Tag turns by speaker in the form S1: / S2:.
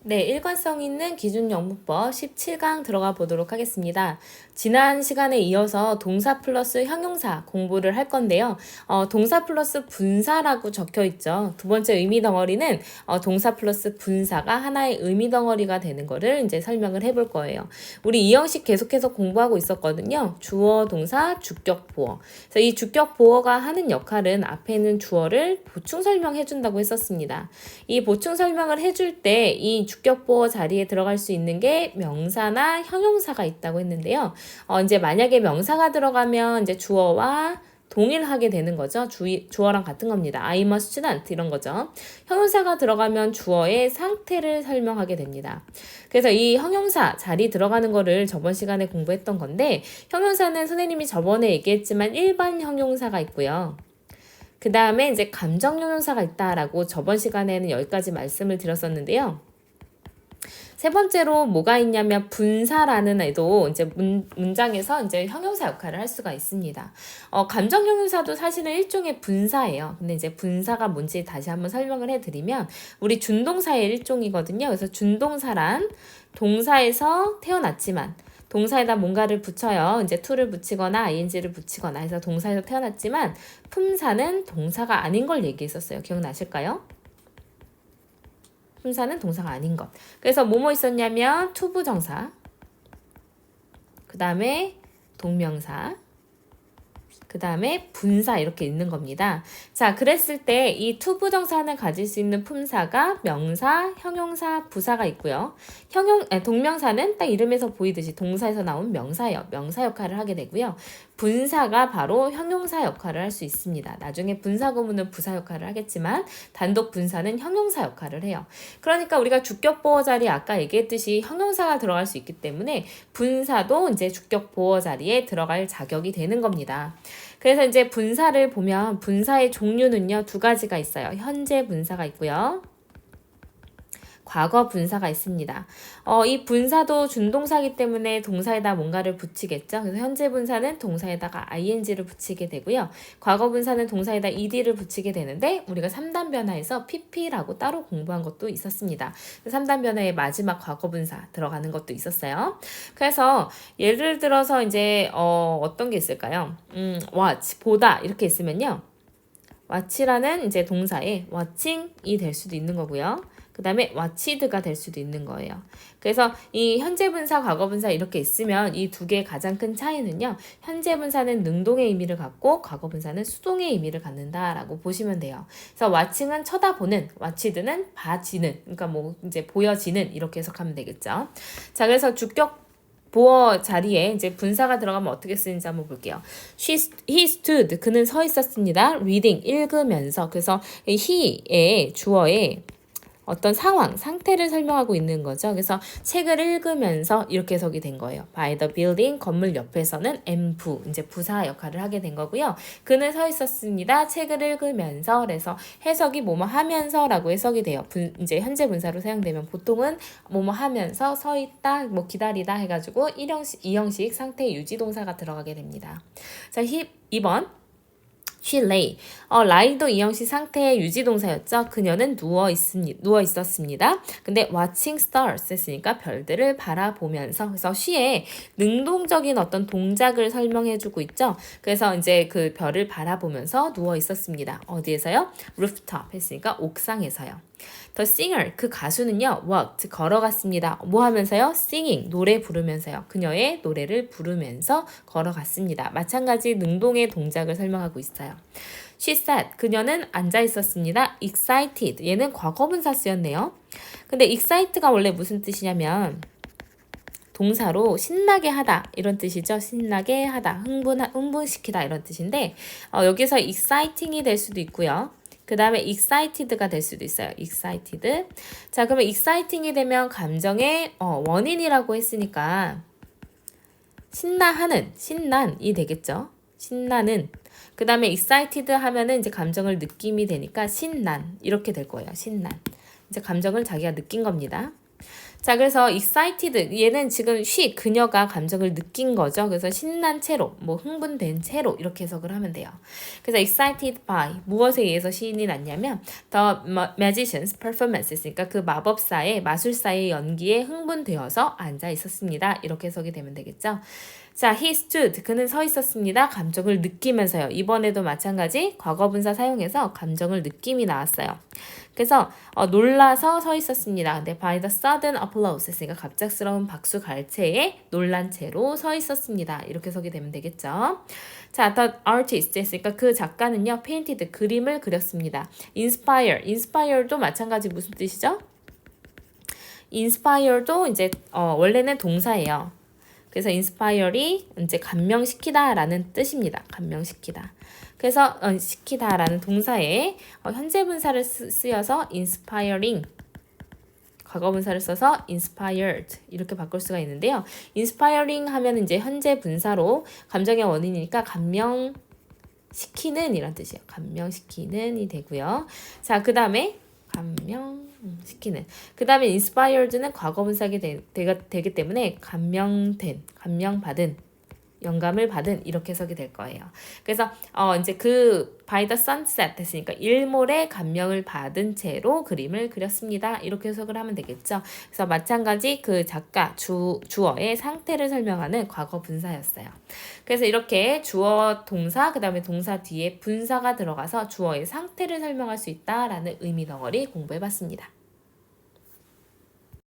S1: 네, 일관성 있는 기준영문법 17강 들어가 보도록 하겠습니다. 지난 시간에 이어서 동사 플러스 형용사 공부를 할 건데요. 동사 플러스 분사라고 적혀 있죠. 두 번째 의미 덩어리는 동사 플러스 분사가 하나의 의미 덩어리가 되는 거를 이제 설명을 해볼 거예요. 우리 이 형식 계속해서 공부하고 있었거든요. 주어, 동사, 주격, 보어. 그래서 이 주격, 보어가 하는 역할은 앞에 있는 주어를 보충 설명해 준다고 했었습니다. 이 보충 설명을 해줄 때 이 주격 보어 자리에 들어갈 수 있는 게 명사나 형용사가 있다고 했는데요. 이제 만약에 명사가 들어가면 이제 주어와 동일하게 되는 거죠. 주어랑 같은 겁니다. I'm a student 이런 거죠. 형용사가 들어가면 주어의 상태를 설명하게 됩니다. 그래서 이 형용사 자리 들어가는 거를 저번 시간에 공부했던 건데 형용사는 선생님이 저번에 얘기했지만 일반 형용사가 있고요. 그 다음에 이제 감정 형용사가 있다라고 저번 시간에는 여기까지 말씀을 드렸었는데요. 세 번째로 뭐가 있냐면 분사라는 애도 이제 문장에서 이제 형용사 역할을 할 수가 있습니다. 감정 형용사도 사실은 일종의 분사예요. 근데 이제 분사가 뭔지 다시 한번 설명을 해드리면 우리 준동사의 일종이거든요. 그래서 준동사란 동사에서 태어났지만 동사에다 뭔가를 붙여요. 이제 to를 붙이거나 ing를 붙이거나 해서 동사에서 태어났지만 품사는 동사가 아닌 걸 얘기했었어요. 기억나실까요? 품사는 동사가 아닌 것. 그래서 뭐뭐 있었냐면 투부정사, 그 다음에 동명사, 그 다음에 분사 이렇게 있는 겁니다. 자, 그랬을 때 이 투부정사는 가질 수 있는 품사가 명사, 형용사, 부사가 있고요. 동명사는 딱 이름에서 보이듯이 동사에서 나온 명사 역할을 하게 되고요. 분사가 바로 형용사 역할을 할 수 있습니다. 나중에 분사 구문은 부사 역할을 하겠지만 단독 분사는 형용사 역할을 해요. 그러니까 우리가 주격 보어 자리에 아까 얘기했듯이 형용사가 들어갈 수 있기 때문에 분사도 이제 주격 보어 자리에 들어갈 자격이 되는 겁니다. 그래서 이제 분사를 보면 분사의 종류는요, 두 가지가 있어요. 현재 분사가 있고요. 과거 분사가 있습니다. 이 분사도 준동사이기 때문에 동사에다 뭔가를 붙이겠죠. 그래서 현재 분사는 동사에다가 ing를 붙이게 되고요. 과거 분사는 동사에다 ed를 붙이게 되는데 우리가 3단 변화에서 pp라고 따로 공부한 것도 있었습니다. 3단 변화의 마지막 과거 분사 들어가는 것도 있었어요. 그래서 예를 들어서 이제 어떤 게 있을까요? watch, 보다 이렇게 있으면요. watch라는 이제 동사에 watching이 될 수도 있는 거고요. 그 다음에 watched가 될 수도 있는 거예요. 그래서 이 현재 분사, 과거 분사 이렇게 있으면 이 두 개의 가장 큰 차이는요. 현재 분사는 능동의 의미를 갖고 과거 분사는 수동의 의미를 갖는다라고 보시면 돼요. 그래서 watching은 쳐다보는, watched는 봐지는, 그러니까 뭐 이제 보여지는 이렇게 해석하면 되겠죠. 자, 그래서 주격 보어 자리에 이제 분사가 들어가면 어떻게 쓰는지 한번 볼게요. He stood, 그는 서 있었습니다. Reading, 읽으면서. 그래서 he의 주어에 어떤 상황, 상태를 설명하고 있는 거죠. 그래서 책을 읽으면서 이렇게 해석이 된 거예요. By the building, 건물 옆에서는 am, 이제 부사 역할을 하게 된 거고요. 그는 서 있었습니다. 책을 읽으면서. 그래서 해석이 뭐뭐 하면서라고 해석이 돼요. 이제 현재 분사로 사용되면 보통은 뭐뭐 하면서 서 있다, 뭐 기다리다 해가지고 2형식 상태 유지 동사가 들어가게 됩니다. 자, 2번. She lay. lie도 이 형식 상태의 유지동사였죠. 그녀는 누워 있었습니다. 근데 watching stars 했으니까 별들을 바라보면서. 그래서 she의 능동적인 어떤 동작을 설명해주고 있죠. 그래서 이제 그 별을 바라보면서 누워 있었습니다. 어디에서요? rooftop 했으니까 옥상에서요. The singer, 그 가수는요, walked, 걸어갔습니다. 뭐 하면서요? singing, 노래 부르면서요. 그녀의 노래를 부르면서 걸어갔습니다. 마찬가지 능동의 동작을 설명하고 있어요. She sat, 그녀는 앉아 있었습니다. excited, 얘는 과거분사 쓰였네요. 근데 excite가 원래 무슨 뜻이냐면 동사로 신나게 하다 이런 뜻이죠. 신나게 하다, 흥분시키다 이런 뜻인데 여기서 exciting이 될 수도 있고요. 그 다음에 excited가 될 수도 있어요. excited. 자, 그러면 exciting이 되면 감정의 원인이라고 했으니까 신난이 되겠죠. 신나는. 그 다음에 excited 하면은 이제 감정을 느낌이 되니까 신난 이렇게 될 거예요. 신난. 이제 감정을 자기가 느낀 겁니다. 자, 그래서 excited 얘는 지금 그녀가 감정을 느낀 거죠. 그래서 신난 채로, 뭐 흥분된 채로 이렇게 해석을 하면 돼요. 그래서 excited by 무엇에 의해서 신이 났냐면 the magician's performances, 그러니까 그 마법사의 마술사의 연기에 흥분되어서 앉아 있었습니다. 이렇게 해석이 되면 되겠죠. 자, he stood 그는 서 있었습니다. 감정을 느끼면서요. 이번에도 마찬가지 과거분사 사용해서 감정을 느낌이 나왔어요. 그래서 놀라서 서 있었습니다. 근데 by the sudden applause 했으니까 갑작스러운 박수 갈채에 놀란 채로 서 있었습니다. 이렇게 해석이 되면 되겠죠. 자, the artist 했으니까 그 작가는요, painted 그림을 그렸습니다. inspire도 마찬가지 무슨 뜻이죠? inspire도 이제 원래는 동사예요. 그래서 inspire이 이제 감명시키다라는 뜻입니다. 감명시키다. 그래서 시키다라는 동사에 현재 분사를 쓰여서 inspiring, 과거 분사를 써서 inspired 이렇게 바꿀 수가 있는데요. inspiring 하면 이제 현재 분사로 감정의 원인이니까 감명시키는 이란 뜻이에요. 감명시키는이 되고요. 자, 그 다음에 감명시키는. 그 다음에 inspired는 과거 분사가 되기 때문에 감명받은, 영감을 받은 이렇게 해석이 될 거예요. 그래서 이제 그 by the sunset 했으니까 일몰에 감명을 받은 채로 그림을 그렸습니다. 이렇게 해석을 하면 되겠죠. 그래서 마찬가지 그 작가 주어의 상태를 설명하는 과거 분사였어요. 그래서 이렇게 주어 동사 그다음에 동사 뒤에 분사가 들어가서 주어의 상태를 설명할 수 있다라는 의미 덩어리 공부해봤습니다.